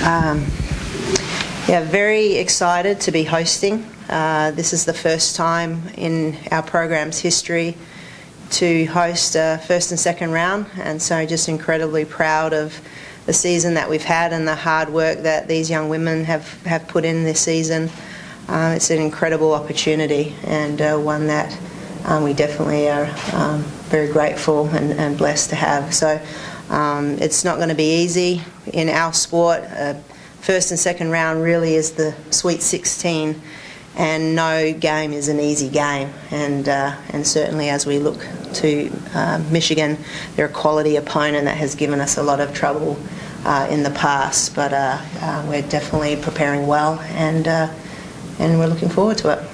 Yeah, very excited to be hosting. This is the first time in our program's history to host a first and second round, and so just incredibly proud of the season that we've had and the hard work that these young women have put in this season. It's an incredible opportunity, and one that we definitely are very grateful and blessed to have. So it's not going to be easy in our sport. First and second round really is the Sweet 16, and no game is an easy game. And certainly as we look to Michigan, they're a quality opponent that has given us a lot of trouble in the past. But we're definitely preparing well, and we're looking forward to it.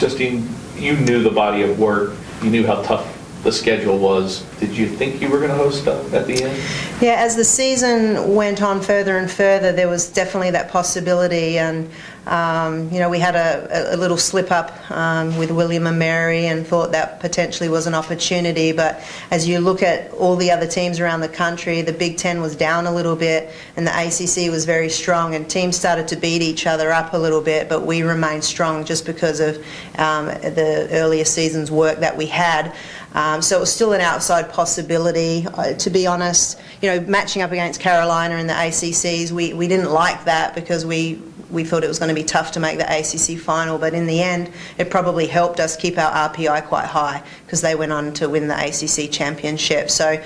Justine, you knew the body of work. You knew how tough the schedule was. Did you think you were going to host at the end? Yeah, as the season went on further and further, there was definitely that possibility, and we had a little slip up with William and Mary and thought that potentially was an opportunity. But as you look at all the other teams around the country, the Big Ten was down a little bit and the ACC was very strong, and teams started to beat each other up a little bit, but we remained strong just because of the earlier season's work that we had. So it was still an outside possibility. To be honest, matching up against Carolina in the ACCs, we didn't like that because we thought it was going to be tough to make the ACC final, but in the end it probably helped us keep our RPI quite high because they went on to win the ACC championship. So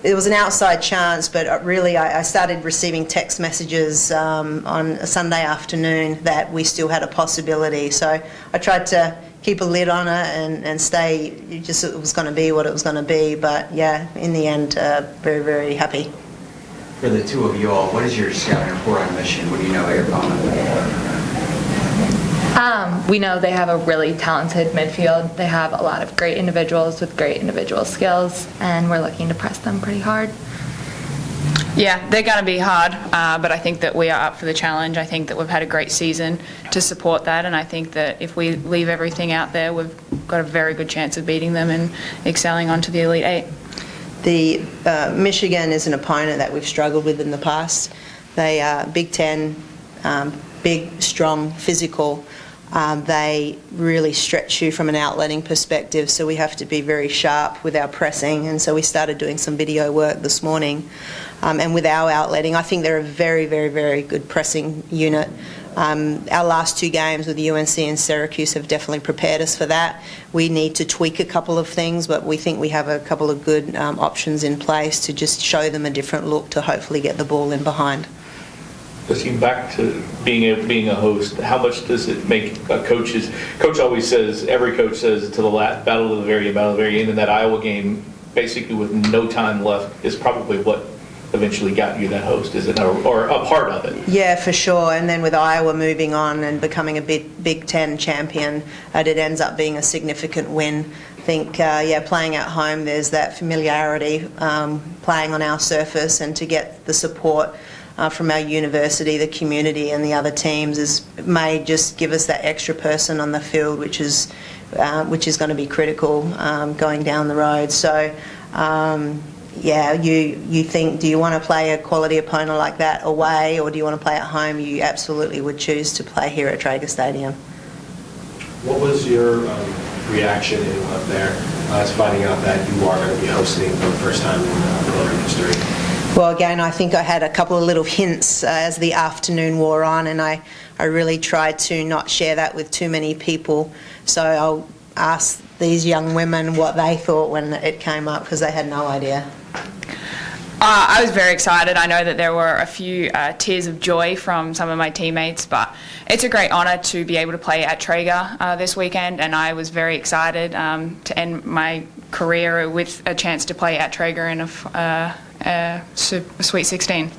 it was an outside chance, but really I started receiving text messages on a Sunday afternoon that we still had a possibility. So I tried to keep a lid on it and stay, it was going to be what it was going to be. But yeah, in the end, very, very happy. For the two of you all, what is your scouting report on Michigan? What do you know about your opponent? We know they have a really talented midfield. They have a lot of great individuals with great individual skills, and we're looking to press them pretty hard. Yeah, they're going to be hard, but I think that we are up for the challenge. I think that we've had a great season to support that, and I think that if we leave everything out there, we've got a very good chance of beating them and excelling onto the Elite Eight. The Michigan is an opponent that we've struggled with in the past. They are Big Ten, big, strong, physical. They really stretch you from an outletting perspective, so we have to be very sharp with our pressing, and so we started doing some video work this morning. And with our outletting, I think they're a very, very, very good pressing unit. Our last two games with UNC and Syracuse have definitely prepared us for that. We need to tweak a couple of things, but we think we have a couple of good options in place to just show them a different look to hopefully get the ball in behind. Justine, back to being a host, how much does it make a coach always says, every coach says, to the battle of the very end, and that Iowa game, basically with no time left, is probably what eventually got you that host, is it, or a part of it? Yeah, for sure. And then with Iowa moving on and becoming a Big Ten champion, it ends up being a significant win. I think, playing at home, there's that familiarity, playing on our surface, and to get the support from our university, the community, and the other teams may just give us that extra person on the field, which is going to be critical going down the road. So. You think, do you want to play a quality opponent like that away, or do you want to play at home? You absolutely would choose to play here at Trager Stadium. What was your reaction up there to finding out that you are going to be hosting for the first time in program history? Well, again, I think I had a couple of little hints as the afternoon wore on, and I really tried to not share that with too many people. So I'll ask these young women what they thought when it came up, because they had no idea. I was very excited. I know that there were a few tears of joy from some of my teammates, but it's a great honour to be able to play at Trager this weekend, and I was very excited to end my career with a chance to play at Trager in a Sweet 16.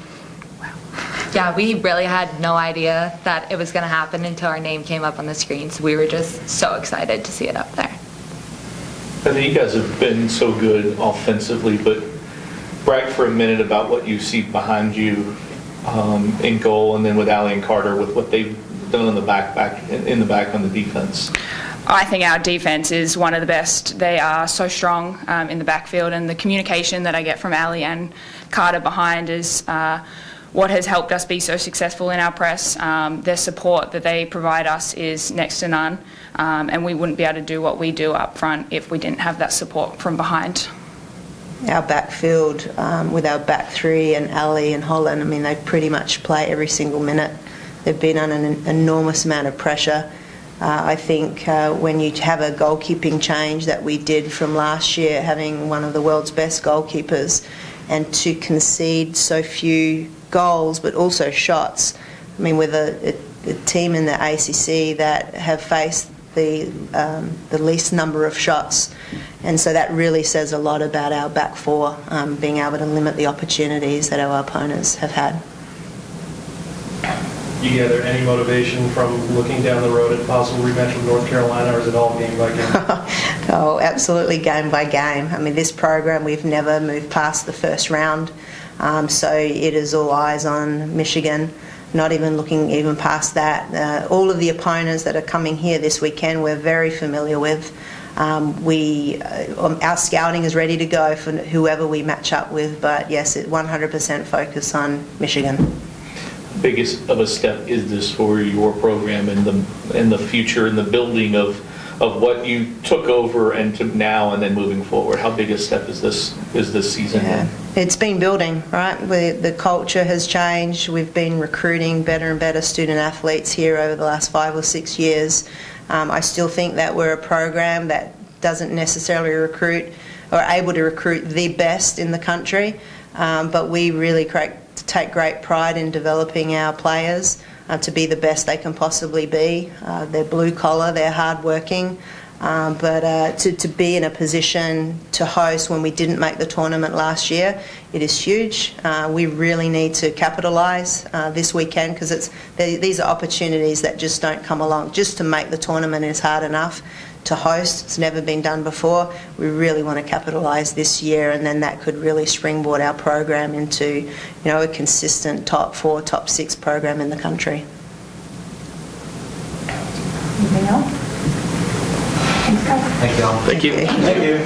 Yeah, we really had no idea that it was going to happen until our name came up on the screen, so we were just so excited to see it up there. I think you guys have been so good offensively, but brag for a minute about what you see behind you in goal, and then with Allie and Carter with what they've done in the back on the defense. I think our defense is one of the best. They are so strong in the backfield, and the communication that I get from Allie and Carter behind is what has helped us be so successful in our press. Their support that they provide us is next to none, and we wouldn't be able to do what we do up front if we didn't have that support from behind. Our backfield with our back three and Ali and Holland, I mean, they pretty much play every single minute. They've been under an enormous amount of pressure. I think when you have a goalkeeping change that we did from last year, having one of the world's best goalkeepers, and to concede so few goals but also shots. I mean, with a team in the ACC that have faced the least number of shots, and so that really says a lot about our back four, being able to limit the opportunities that our opponents have had. You gather any motivation from looking down the road at possible rematch with North Carolina, or is it all game by game? Oh, absolutely game by game. I mean, this program, we've never moved past the first round, so it is all eyes on Michigan. Not even looking even past that. All of the opponents that are coming here this weekend, we're very familiar with. Our scouting is ready to go for whoever we match up with, but yes, 100% focus on Michigan. Biggest of a step is this for your program in the future, in the building of what you took over and to now and then moving forward? How big a step is this season? Yeah. It's been building, right? The culture has changed. We've been recruiting better and better student athletes here over the last 5 or 6 years. I still think that we're a program that doesn't necessarily recruit or able to recruit the best in the country, but we really take great pride in developing our players to be the best they can possibly be. They're blue collar, they're hard working, but to be in a position to host when we didn't make the tournament last year, it is huge. We really need to capitalise this weekend, because these are opportunities that just don't come along. Just to make the tournament is hard enough. To host, it's never been done before. We really want to capitalise this year, and then that could really springboard our program into, a consistent top 4, top 6 program in the country. Anything else? Thanks, guys. Thank you all. Thank you. Thank you.